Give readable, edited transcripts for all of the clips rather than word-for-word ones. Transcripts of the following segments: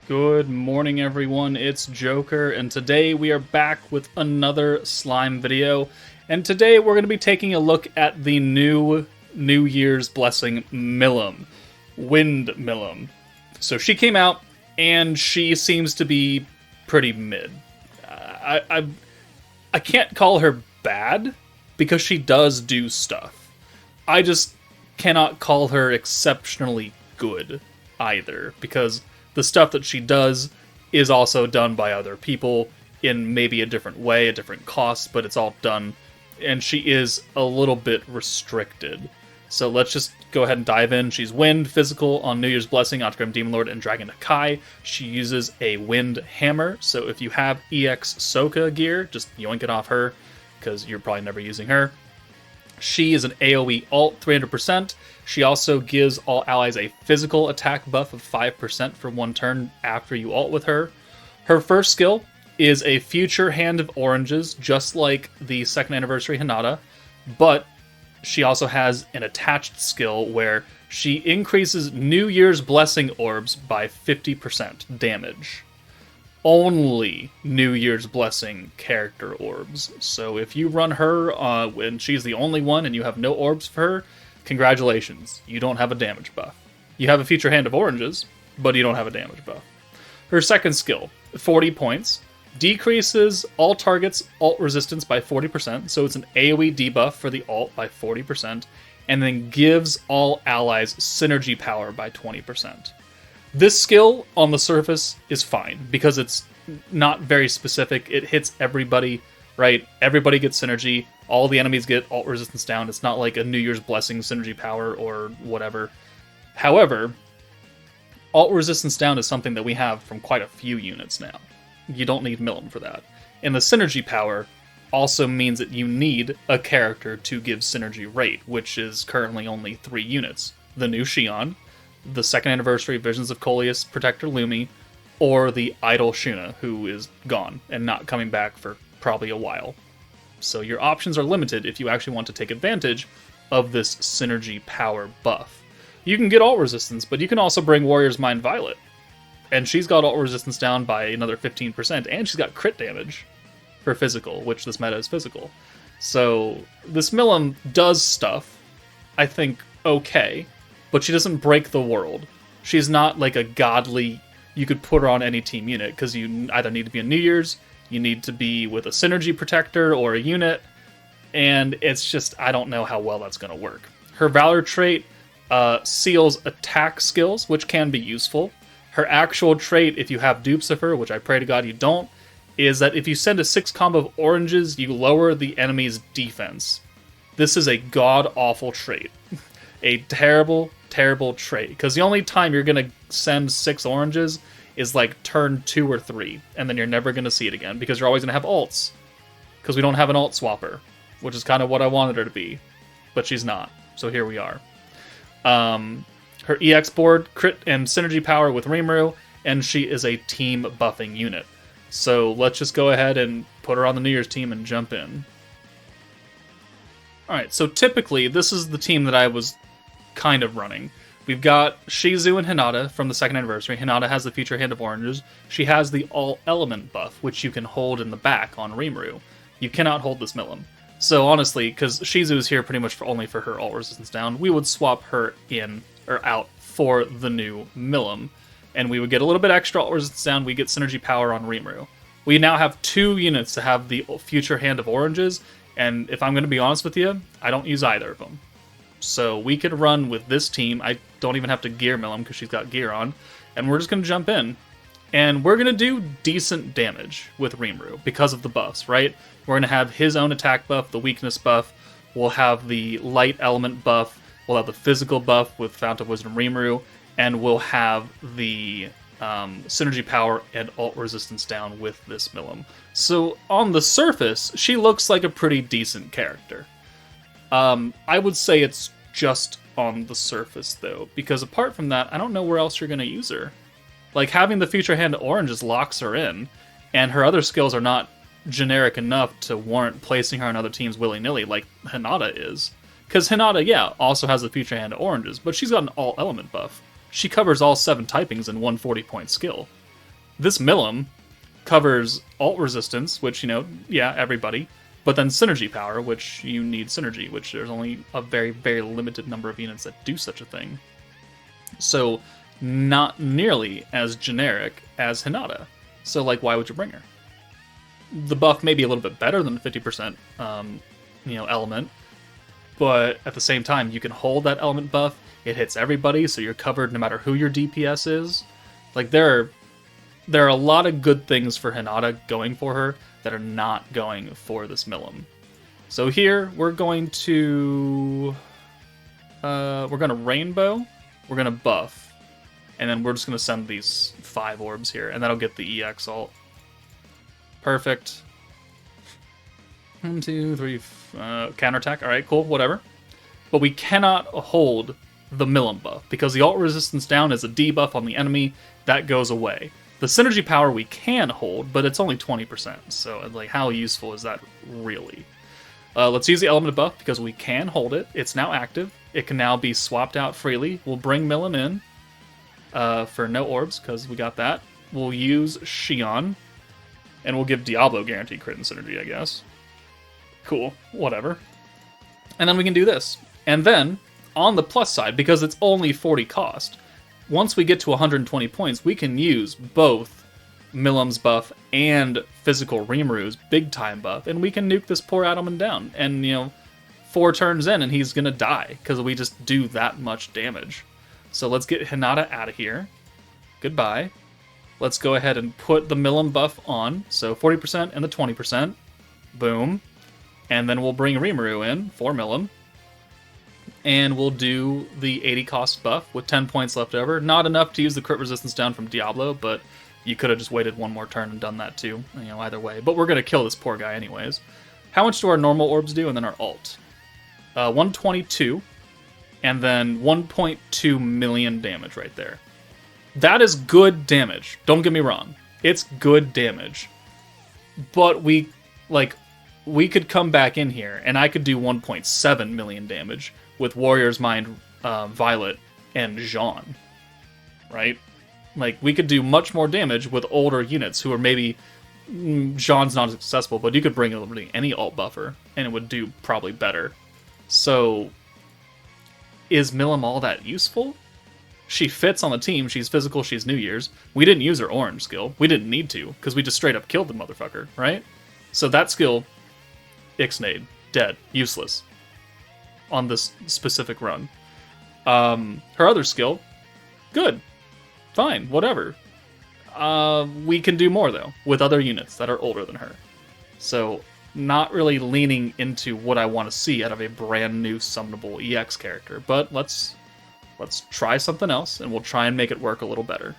Good morning, everyone. It's Joker, and today we are back with another slime video. And today we're going to be taking a look at the new New Year's Blessing Milim, Wind Milim. So she came out, and she seems to be pretty mid. I can't call her bad because she does do stuff. I just cannot call her exceptionally good either, because the stuff that she does is also done by other people in maybe a different way, a different cost, but it's all done, and she is a little bit restricted. So let's just go ahead and dive in. She's Wind, Physical on New Year's Blessing, Octogrim Demon Lord, and Dragon Akai. She uses a Wind Hammer, so if you have EX Soka gear, just yoink it off her, because you're probably never using her. She is an AoE ult, 300%. She also gives all allies a physical attack buff of 5% for one turn after you ult with her. Her first skill is a future hand of oranges, just like the second anniversary Hinata, but she also has an attached skill where she increases New Year's Blessing orbs by 50% damage. Only New Year's Blessing character orbs. So if you run her and she's the only one and you have no orbs for her, congratulations, you don't have a damage buff. You have a future hand of oranges, but you don't have a damage buff. Her second skill, 40 points, decreases all targets' ult resistance by 40%, so it's an AoE debuff for the ult by 40%, and then gives all allies synergy power by 20%. This skill, on the surface, is fine, because it's not very specific. It hits everybody, right? Everybody gets synergy. All the enemies get ult resistance down. It's not like a New Year's Blessing synergy power or whatever. However, ult resistance down is something that we have from quite a few units now. You don't need Milim for that. And the synergy power also means that you need a character to give synergy rate, which is currently only 3 units. The new Shion, the second anniversary Visions of Coleus Protector LUMI, or the idle Shuna, who is gone and not coming back for probably a while. So your options are limited if you actually want to take advantage of this synergy power buff. You can get ult resistance, but you can also bring Warrior's Mind Violet. And she's got ult resistance down by another 15%, and she's got crit damage for physical, which this meta is physical. So this Milim does stuff, I think, okay, but she doesn't break the world. She's not like a godly, you could put her on any team unit, because you either need to be in New Year's, you need to be with a synergy protector or a unit, and it's just, I don't know how well that's going to work. Her Valor trait seals attack skills, which can be useful. Her actual trait, if you have dupes of her, which I pray to God you don't, is that if you send a 6 combo of oranges, you lower the enemy's defense. This is a god-awful trait. A terrible, terrible trait. Because the only time you're going to send 6 oranges is like turn 2 or 3, and then you're never going to see it again, because you're always going to have ults. Because we don't have an ult swapper, which is kind of what I wanted her to be. But she's not, so here we are. Her EX board, crit and synergy power with Rimuru, and she is a team buffing unit. So let's just go ahead and put her on the New Year's team and jump in. Alright, so typically this is the team that I was kind of running. We've got Shizu and Hinata from the second anniversary. Hinata has the future hand of oranges. She has the all element buff, which you can hold in the back on Rimuru. You cannot hold this Milim. So honestly, because Shizu is here pretty much only for her ult resistance down, we would swap her in or out for the new Milim, and we would get a little bit extra ult resistance down. We get synergy power on Rimuru. We now have 2 units to have the future hand of oranges, and if I'm going to be honest with you, I don't use either of them. So we could run with this team. I don't even have to gear Milim because she's got gear on, and we're just going to jump in. And we're going to do decent damage with Rimuru because of the buffs, right? We're going to have his own attack buff, the weakness buff. We'll have the light element buff. We'll have the physical buff with Fount of Wisdom Rimuru. And we'll have the synergy power and ult resistance down with this Milim. So on the surface, she looks like a pretty decent character. I would say it's just on the surface, though, because apart from that, I don't know where else you're going to use her. Like, having the future hand of oranges locks her in, and her other skills are not generic enough to warrant placing her on other teams willy-nilly like Hinata is. Because Hinata, yeah, also has the future hand of oranges, but she's got an all-element buff. She covers all 7 typings in one 40-point skill. This Milim covers alt resistance, which, you know, yeah, everybody, but then synergy power, which you need synergy, which there's only a very, very limited number of units that do such a thing. So, not nearly as generic as Hinata. So, like, why would you bring her? The buff may be a little bit better than 50%, element, but at the same time, you can hold that element buff. It hits everybody, so you're covered no matter who your DPS is. Like, there are a lot of good things for Hinata going for her that are not going for this Milim. So here, we're going to rainbow, we're going to buff, and then we're just going to send these 5 orbs here, and that'll get the EX ult. Perfect. 1, 2, 3, counterattack. Alright, cool, whatever. But we cannot hold the Milim buff, because the alt resistance down is a debuff on the enemy. That goes away. The synergy power we can hold, but it's only 20%, so like, how useful is that really? Let's use the element buff, because we can hold it. It's now active. It can now be swapped out freely. We'll bring Milim in for no orbs, because we got that. We'll use Xion, and we'll give Diablo guaranteed crit and synergy, I guess. Cool, whatever. And then we can do this. And then, on the plus side, because it's only 40 cost, once we get to 120 points, we can use both Milim's buff and physical Rimru's big time buff, and we can nuke this poor Adamant down. And, 4 turns in, and he's gonna die, because we just do that much damage. So let's get Hinata out of here. Goodbye. Let's go ahead and put the Milim buff on, so 40% and the 20%. Boom. And then we'll bring Rimuru in for Milim. And we'll do the 80 cost buff with 10 points left over. Not enough to use the crit resistance down from Diablo, but you could have just waited one more turn and done that too. Either way. But we're going to kill this poor guy anyways. How much do our normal orbs do? And then our alt. 122. And then 1.2 million damage right there. That is good damage. Don't get me wrong. It's good damage. But we could come back in here, and I could do 1.7 million damage with Warrior's Mind, Violet, and Jean. Right? Like, we could do much more damage with older units who are maybe... Jean's not as accessible, but you could bring literally any alt buffer, and it would do probably better. So, is Milim all that useful? She fits on the team, she's physical, she's New Year's. We didn't use her orange skill. We didn't need to, because we just straight up killed the motherfucker, right? So that skill... Ixnade, dead, useless on this specific run. Her other skill, good, fine, whatever. We can do more though with other units that are older than her. So not really leaning into what I want to see out of a brand new summonable EX character, but let's try something else and we'll try and make it work a little better.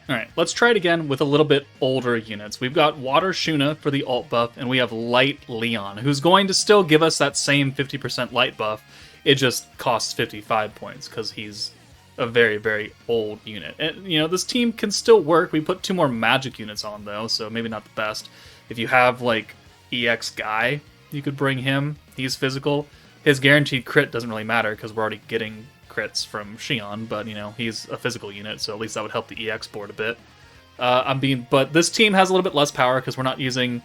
Alright, let's try it again with a little bit older units. We've got Water Shuna for the alt buff, and we have Light Leon, who's going to still give us that same 50% light buff. It just costs 55 points, because he's a very, very old unit. And, this team can still work. We put 2 more magic units on, though, so maybe not the best. If you have, EX Guy, you could bring him. He's physical. His guaranteed crit doesn't really matter, because we're already getting crits from Xion, but he's a physical unit, so at least that would help the EX board a bit. But this team has a little bit less power because we're not using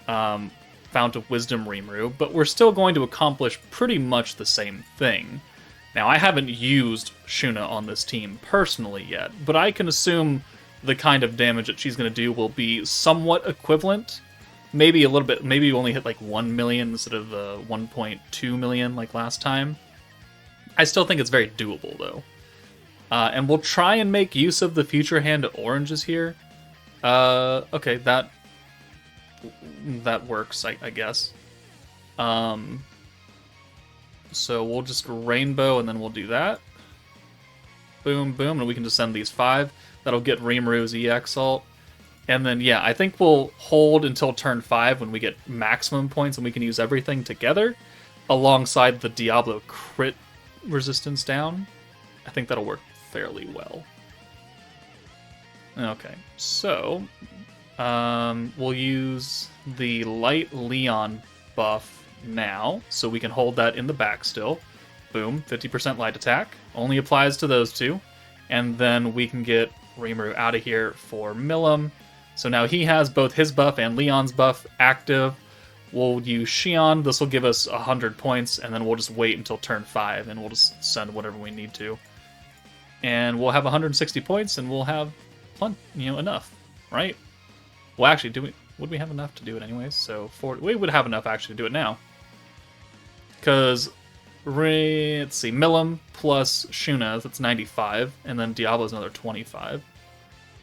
Fount of Wisdom Rimuru, but we're still going to accomplish pretty much the same thing. Now, I haven't used Shuna on this team personally yet, but I can assume the kind of damage that she's going to do will be somewhat equivalent. Maybe a little bit, maybe you only hit 1 million instead of 1.2 million like last time. I still think it's very doable, though. And we'll try and make use of the Future Hand Oranges here. Okay, that works, I guess. So we'll just rainbow, and then we'll do that. Boom, boom, and we can just send these 5. That'll get Rimru's EX ult. And then, yeah, I think we'll hold until turn 5 when we get maximum points, and we can use everything together, alongside the Diablo crit resistance down. I think that'll work fairly well. Okay, so we'll use the Light Leon buff now, so we can hold that in the back still. Boom, 50% light attack. Only applies to those 2. And then we can get Rimuru out of here for Milim. So now he has both his buff and Leon's buff active. We'll use Shion. This will give us 100 points, and then we'll just wait until turn 5, and we'll just send whatever we need to. And we'll have 160 points, and we'll have enough, right? Well, actually, would we have enough to do it anyways? So 40, we would have enough actually to do it now. Because, let's see, Milim plus Shuna, that's 95, and then Diablo's another 25.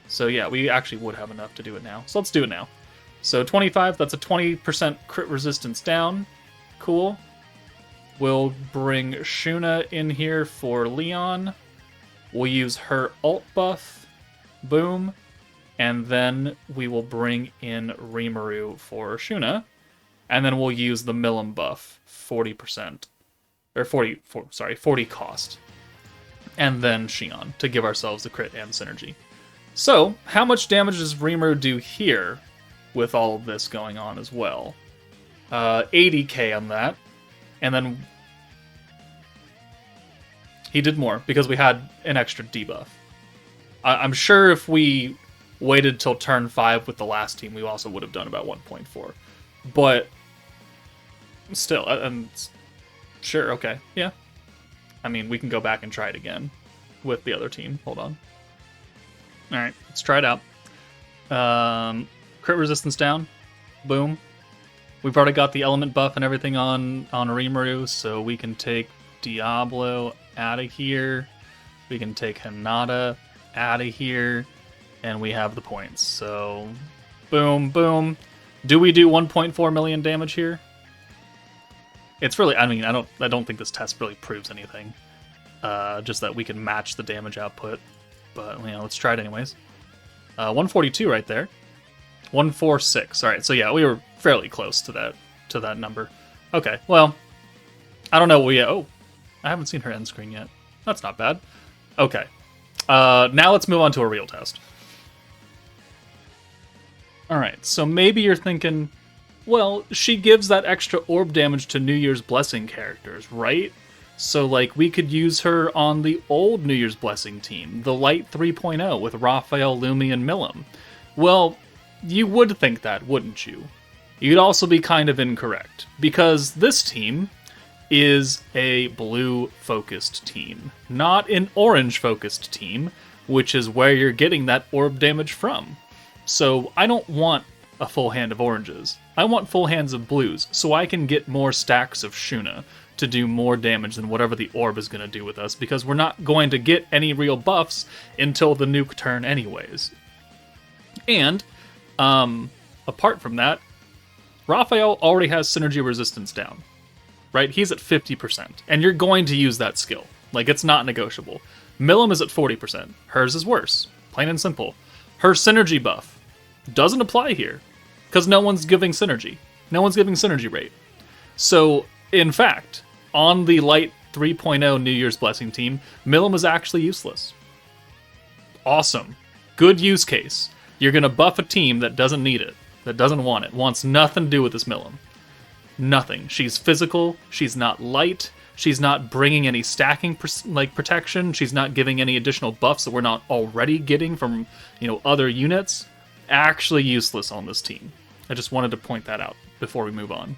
So yeah, we actually would have enough to do it now. So let's do it now. So 25, that's a 20% crit resistance down. Cool. We'll bring Shuna in here for Leon. We'll use her ult buff. Boom. And then we will bring in Rimuru for Shuna. And then we'll use the Milim buff, 40%. Or 40 cost. And then Shion to give ourselves the crit and synergy. So, how much damage does Rimuru do here with all of this going on as well? 80k on that. And then he did more because we had an extra debuff. I'm sure if we waited till turn 5 with the last team, we also would have done about 1.4. But still, sure, okay, yeah. I mean, we can go back and try it again with the other team. Hold on. Alright, let's try it out. Crit resistance down. Boom. We've already got the element buff and everything on Rimuru, so we can take Diablo out of here. We can take Hinata out of here. And we have the points. So, boom, boom. Do we do 1.4 million damage here? It's really, I mean, I don't think this test really proves anything. Just that we can match the damage output. But, let's try it anyways. 142 right there. 146. All right, so yeah, we were fairly close to that number. Okay, well, I don't know. I haven't seen her end screen yet. That's not bad. Okay. Now let's move on to a real test. Alright, so maybe you're thinking, well, she gives that extra orb damage to New Year's Blessing characters, right? So, we could use her on the old New Year's Blessing team, the Light 3.0, with Raphael, Lumi, and Milim. Well, you would think that, wouldn't you? You'd also be kind of incorrect, because this team is a blue-focused team, not an orange-focused team, which is where you're getting that orb damage from. So I don't want a full hand of oranges. I want full hands of blues, so I can get more stacks of Shuna to do more damage than whatever the orb is going to do with us, because we're not going to get any real buffs until the nuke turn anyways. And, apart from that, Raphael already has synergy resistance down, right? He's at 50%, and you're going to use that skill. It's not negotiable. Milim is at 40%. Hers is worse. Plain and simple. Her synergy buff doesn't apply here, because no one's giving synergy. No one's giving synergy rate. So, in fact, on the Light 3.0 New Year's Blessing team, Milim is actually useless. Awesome. Good use case. You're going to buff a team that doesn't need it, that doesn't want it, wants nothing to do with this Milim. Nothing. She's physical, she's not light, she's not bringing any stacking protection, she's not giving any additional buffs that we're not already getting from, other units. Actually useless on this team. I just wanted to point that out before we move on.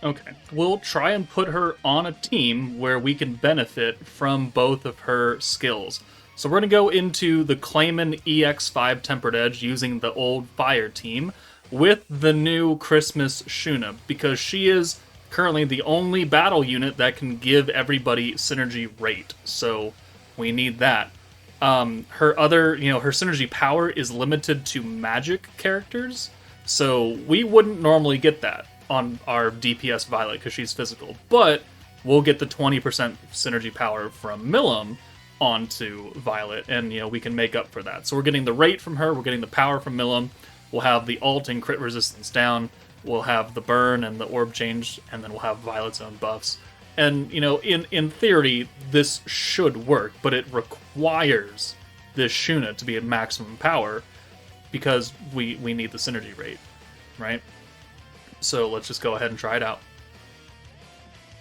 Okay, we'll try and put her on a team where we can benefit from both of her skills. So we're going to go into the Clayman EX5 Tempered Edge using the old Fire team with the new Christmas Shuna, because she is currently the only battle unit that can give everybody synergy rate. So we need that. Her synergy power is limited to magic characters, so we wouldn't normally get that on our DPS Violet because she's physical, but we'll get the 20% synergy power from Milim onto Violet, and we can make up for that. So we're getting the rate from her, we're getting the power from Milim, we'll have the ult and crit resistance down, we'll have the burn and the orb change, and then we'll have Violet's own buffs. And, in theory, this should work, but it requires this Shuna to be at maximum power because we need the synergy rate, right? So let's just go ahead and try it out.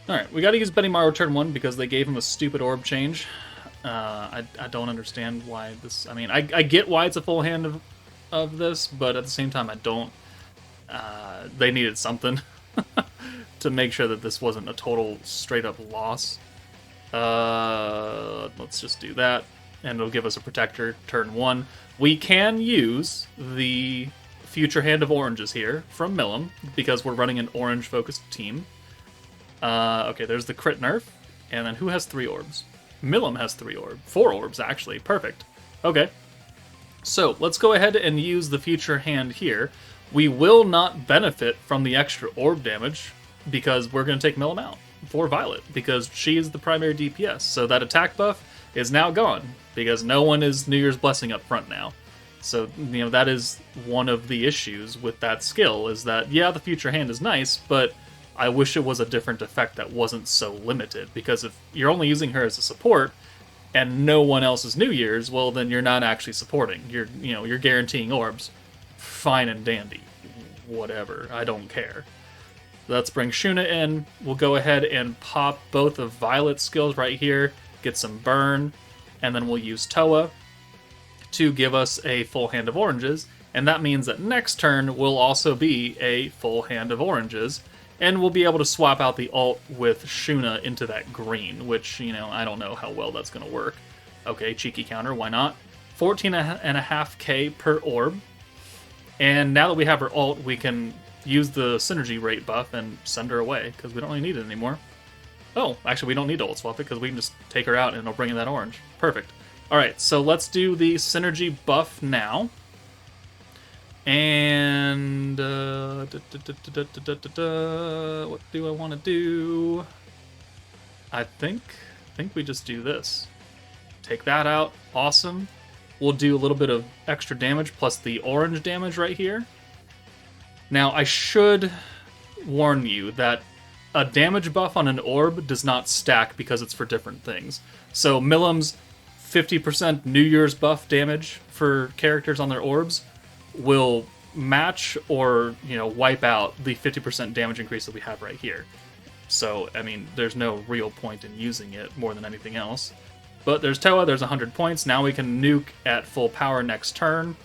Alright, we gotta use Benimaru turn 1 because they gave him a stupid orb change. I don't understand why this. I mean, I get why it's a full hand of this, but at the same time, I don't. They needed something to make sure that this wasn't a total straight up loss. Let's just do that, and it'll give us a protector turn 1. We can use the future hand of oranges here from Milim because we're running an orange focused team. Okay, there's the crit nerf, and then who has 3 orbs? Milim has 4 orbs actually. Perfect. Okay, so let's go ahead and use the future hand here. We will not benefit from the extra orb damage because we're going to take Milim out for Violet because she is the primary DPS. So that attack buff is now gone because no one is New Year's Blessing up front now. So, you know, that is one of the issues with that skill is that, yeah, the future hand is nice, but I wish it was a different effect that wasn't so limited because if you're only using her as a support and no one else is New Year's, well, then you're not actually supporting. You're guaranteeing orbs. Fine and dandy. Whatever. I don't care. Let's bring Shuna in. We'll go ahead and pop both of Violet's skills right here, get some burn, and then we'll use Toa to give us a full hand of oranges, and that means that next turn will also be a full hand of oranges, and we'll be able to swap out the ult with Shuna into that green, which, you know, I don't know how well that's going to work. Okay, cheeky counter, why not? 14.5k per orb, and now that we have her ult, we can use the synergy rate buff and send her away, because we don't really need it anymore. Oh, actually, we don't need to ult swap it, because we can just take her out and it'll bring in that orange. Perfect. Alright, so let's do the synergy buff now. And what do I want to do? I think we just do this. Take that out. Awesome. We'll do a little bit of extra damage plus the orange damage right here. Now, I should warn you that a damage buff on an orb does not stack because it's for different things. So Milim's 50% New Year's buff damage for characters on their orbs will match or, you know, wipe out the 50% damage increase that we have right here. So, I mean, there's no real point in using it more than anything else. But there's Toa, there's 100 points. Now we can nuke at full power next turn.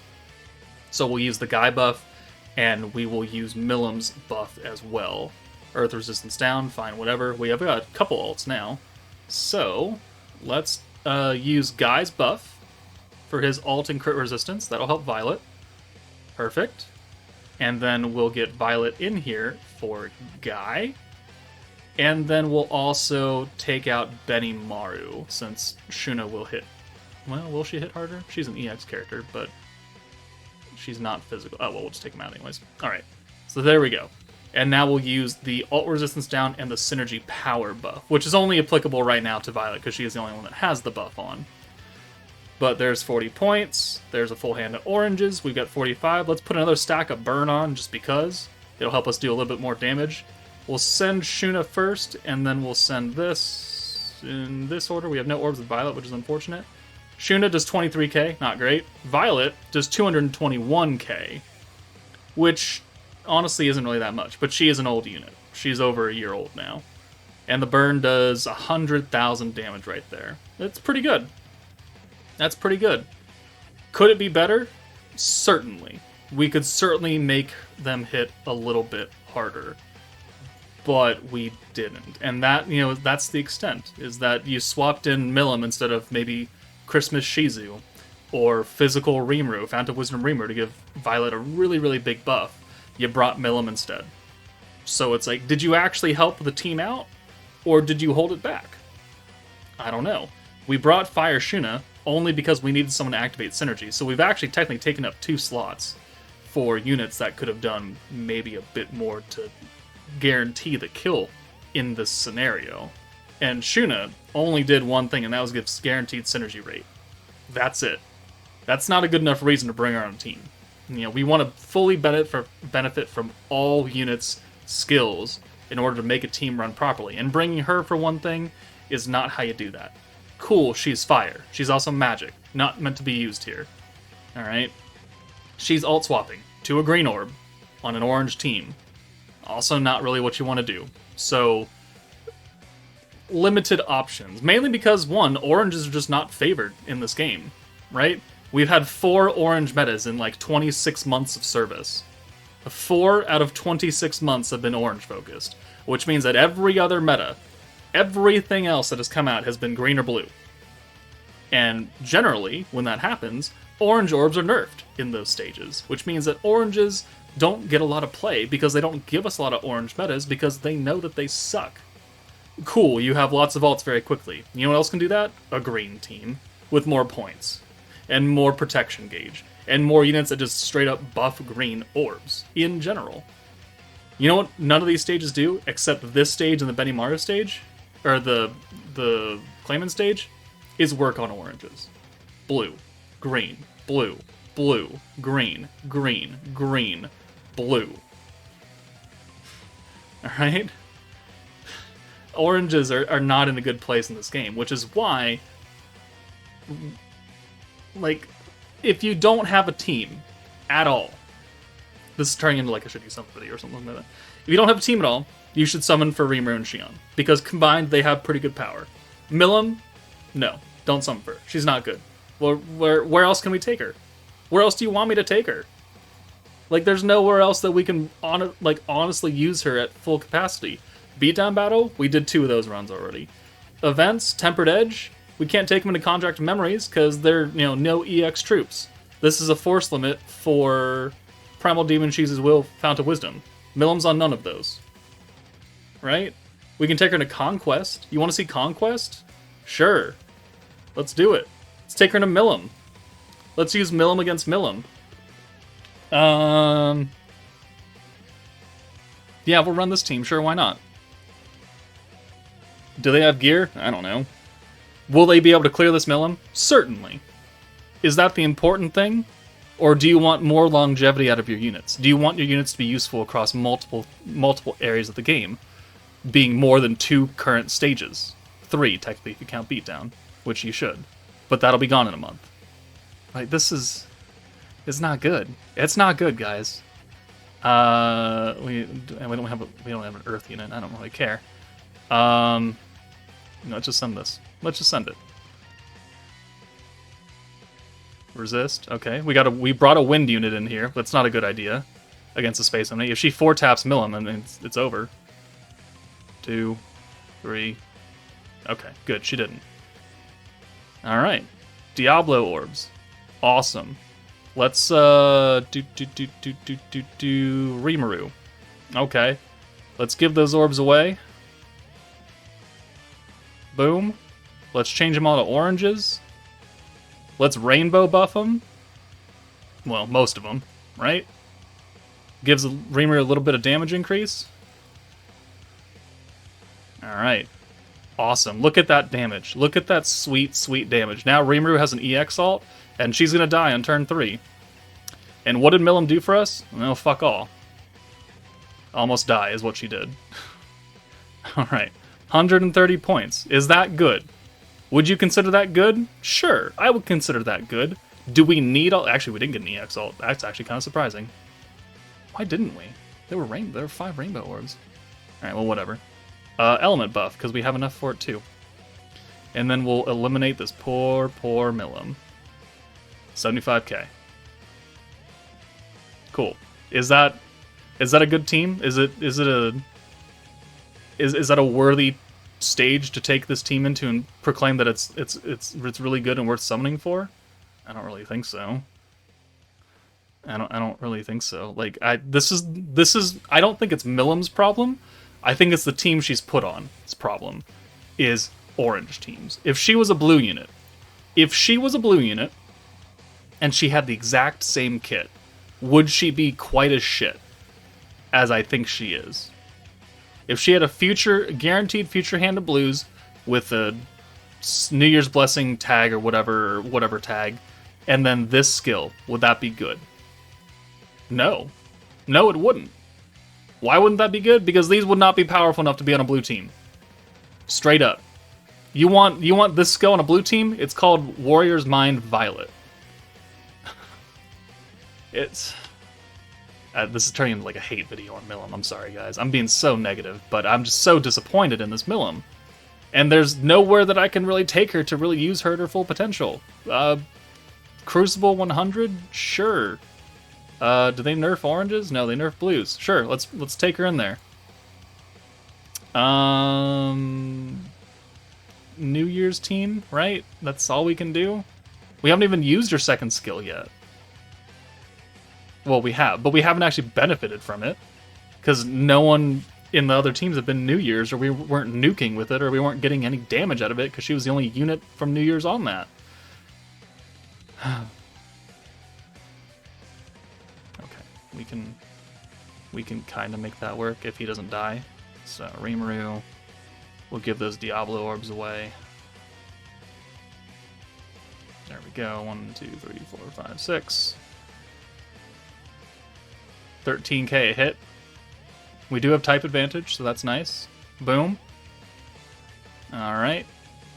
So we'll use the Guy buff, and we will use Milim's buff as well. Earth resistance down, fine, whatever. We have got a couple ults now. So, let's use Guy's buff for his ult and crit resistance. That'll help Violet. Perfect. And then we'll get Violet in here for Guy. And then we'll also take out Benimaru, since Shuna will hit. Well, will she hit harder? She's an EX character, but she's not physical. Oh, well, we'll just take them out anyways. Alright, so there we go. And now we'll use the ult resistance down and the synergy power buff, which is only applicable right now to Violet, because she is the only one that has the buff on. But there's 40 points. There's a full hand of oranges. We've got 45. Let's put another stack of burn on, just because. It'll help us do a little bit more damage. We'll send Shuna first, and then we'll send this in this order. We have no orbs with Violet, which is unfortunate. Shuna does 23k, not great. Violet does 221k, which honestly isn't really that much, but she is an old unit. She's over a year old now. And the burn does 100,000 damage right there. That's pretty good. That's pretty good. Could it be better? Certainly. We could certainly make them hit a little bit harder. But we didn't. And that, you know, that's the extent, is that you swapped in Milim instead of maybe Christmas Shizu or Physical Rimuru, Fountain of Wisdom Rimuru, to give Violet a really, really big buff. You brought Milim instead. So it's like, did you actually help the team out? Or did you hold it back? I don't know. We brought Fire Shuna only because we needed someone to activate synergy. So we've actually technically taken up 2 slots for units that could have done maybe a bit more to guarantee the kill in this scenario. And Shuna only did one thing, and that was give guaranteed synergy rate. That's it. That's not a good enough reason to bring her on a team. You know, we want to fully benefit from all units' skills in order to make a team run properly. And bringing her for one thing is not how you do that. Cool, she's fire. She's also magic. Not meant to be used here. Alright? She's ult swapping to a green orb on an orange team. Also not really what you want to do. So, limited options. Mainly because, one, oranges are just not favored in this game, right? We've had 4 orange metas in like 26 months of service. 4 out of 26 months have been orange focused, which means that every other meta, everything else that has come out has been green or blue. And generally, when that happens, orange orbs are nerfed in those stages, which means that oranges don't get a lot of play because they don't give us a lot of orange metas because they know that they suck. Cool, you have lots of ults very quickly. You know what else can do that? A green team with more points and more protection gauge and more units that just straight up buff green orbs in general. You know what none of these stages do except this stage and the Benimaru stage, or the Clayman stage, is work on oranges. Blue, green, blue, blue, green, green, green, blue. Alright? Oranges are not in a good place in this game, which is why, like, if you don't have a team at all, this is turning into like a should do something video or something like that. If you don't have a team at all, you should summon for Rimuru and Shion, because combined they have pretty good power. Milim, no, don't summon for her. She's not good. Well, where else can we take her? Where else do you want me to take her? Like, there's nowhere else that we can honestly use her at full capacity. Beatdown battle, we did 2 of those runs already. Events, Tempered Edge, we can't take them into Contract Memories because they're, no EX troops. This is a force limit for Primal Demon Cheese's Will, Fount of Wisdom. Milim's on none of those. Right? We can take her into Conquest. You want to see Conquest? Sure. Let's do it. Let's take her into Milim. Let's use Milim against Milim. Yeah, we'll run this team. Sure, why not? Do they have gear? I don't know. Will they be able to clear this Milim? Certainly. Is that the important thing? Or do you want more longevity out of your units? Do you want your units to be useful across multiple areas of the game? Being more than 2 current stages. 3, technically, if you count Beatdown. Which you should. But that'll be gone in a month. Like, this is... It's not good. It's not good, guys. We don't have an Earth unit. I don't really care. Let's just send this. Let's just send it. Resist. Okay, we brought a wind unit in here. That's not a good idea against a space enemy. If she 4-taps Milim, then it's over. 2, 3. Okay, good. She didn't. All right, Diablo orbs. Awesome. Let's do Rimuru. Okay, let's give those orbs away. Boom. Let's change them all to oranges. Let's rainbow buff them. Well, most of them, right? Gives Rimuru a little bit of damage increase. Alright. Awesome. Look at that damage. Look at that sweet, sweet damage. Now Rimuru has an EX ult, and she's going to die on turn 3. And what did Milim do for us? Well, fuck all. Almost die is what she did. Alright. 130 points. Is that good? Would you consider that good? Sure, I would consider that good. Do we need all... Actually, we didn't get an EX ult. That's actually kind of surprising. Why didn't we? There were 5 rainbow orbs. Alright, well, whatever. Element buff, because we have enough for it too. And then we'll eliminate this poor Milim. 75k. Cool. Is that a good team? Is that a worthy stage to take this team into and proclaim that it's really good and worth summoning for? I don't really think so. I don't really think so. Like, this is I don't think it's Milim's problem. I think it's the team she's put on. Its problem is orange teams. If she was a blue unit, and she had the exact same kit, would she be quite as shit as I think she is? If she had a guaranteed future hand of blues with a New Year's Blessing tag or whatever tag, and then this skill, would that be good? No. No, it wouldn't. Why wouldn't that be good? Because these would not be powerful enough to be on a blue team. Straight up. You want this skill on a blue team? It's called Warrior's Mind Violet. It's... this is turning into like a hate video on Milim. I'm sorry, guys. I'm being so negative, but I'm just so disappointed in this Milim. And there's nowhere that I can really take her to really use her at her full potential. Crucible 100? Sure. Do they nerf oranges? No, they nerf blues. Sure, let's take her in there. New Year's team, right? That's all we can do? We haven't even used her second skill yet. Well, we have, but we haven't actually benefited from it. Because no one in the other teams have been New Year's, or we weren't nuking with it, or we weren't getting any damage out of it, because she was the only unit from New Year's on that. Okay, we can kind of make that work if he doesn't die. So, Rimuru, we'll give those Diablo orbs away. There we go. 1, 2, 3, 4, 5, 6. 13k a hit. We do have type advantage, so that's nice. Boom. Alright.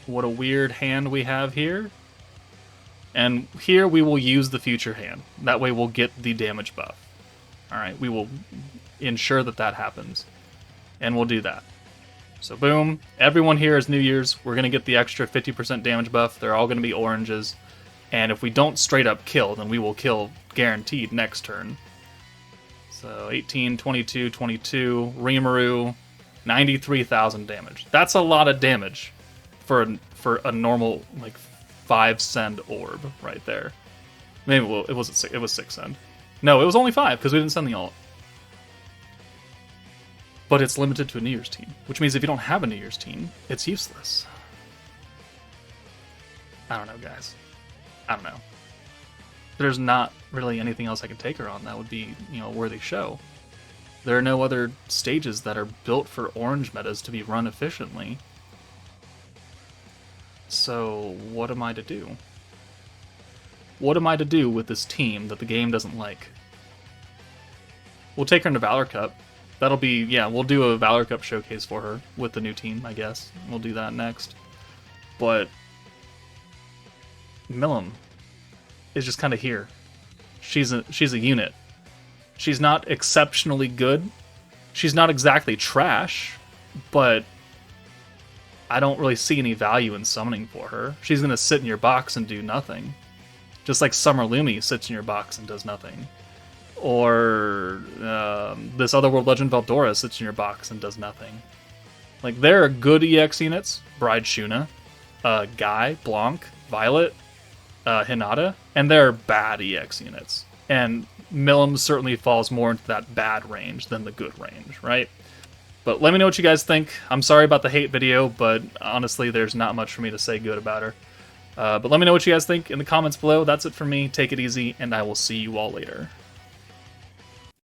What a weird hand we have here. And here we will use the future hand. That way we'll get the damage buff. Alright, we will ensure that that happens. And we'll do that. So boom. Everyone here is New Year's. We're going to get the extra 50% damage buff. They're all going to be oranges. And if we don't straight up kill, then we will kill guaranteed next turn. So 18, 22, 22, Rimuru, 93,000 damage. That's a lot of damage for a normal like 5 send orb right there. Maybe it was 6 send. No, it was only 5 because we didn't send the ult. But it's limited to a New Year's team, which means if you don't have a New Year's team, it's useless. I don't know, guys. I don't know. There's not really anything else I can take her on that would be, a worthy show. There are no other stages that are built for orange metas to be run efficiently. So, what am I to do? What am I to do with this team that the game doesn't like? We'll take her into Valor Cup. That'll be, we'll do a Valor Cup showcase for her with the new team, I guess. We'll do that next. But Milim is just kind of here. She's a unit. She's not exceptionally good. She's not exactly trash, but I don't really see any value in summoning for her. She's going to sit in your box and do nothing. Just like Summer Lumi sits in your box and does nothing. Or this Otherworld Legend Veldora sits in your box and does nothing. Like, there are good EX units. Bride Shuna, Guy, Blanc, Violet, Hinata, and there are bad EX units. And Milim certainly falls more into that bad range than the good range, right? But let me know what you guys think. I'm sorry about the hate video, but honestly, there's not much for me to say good about her. But let me know what you guys think in the comments below. That's it for me. Take it easy, and I will see you all later.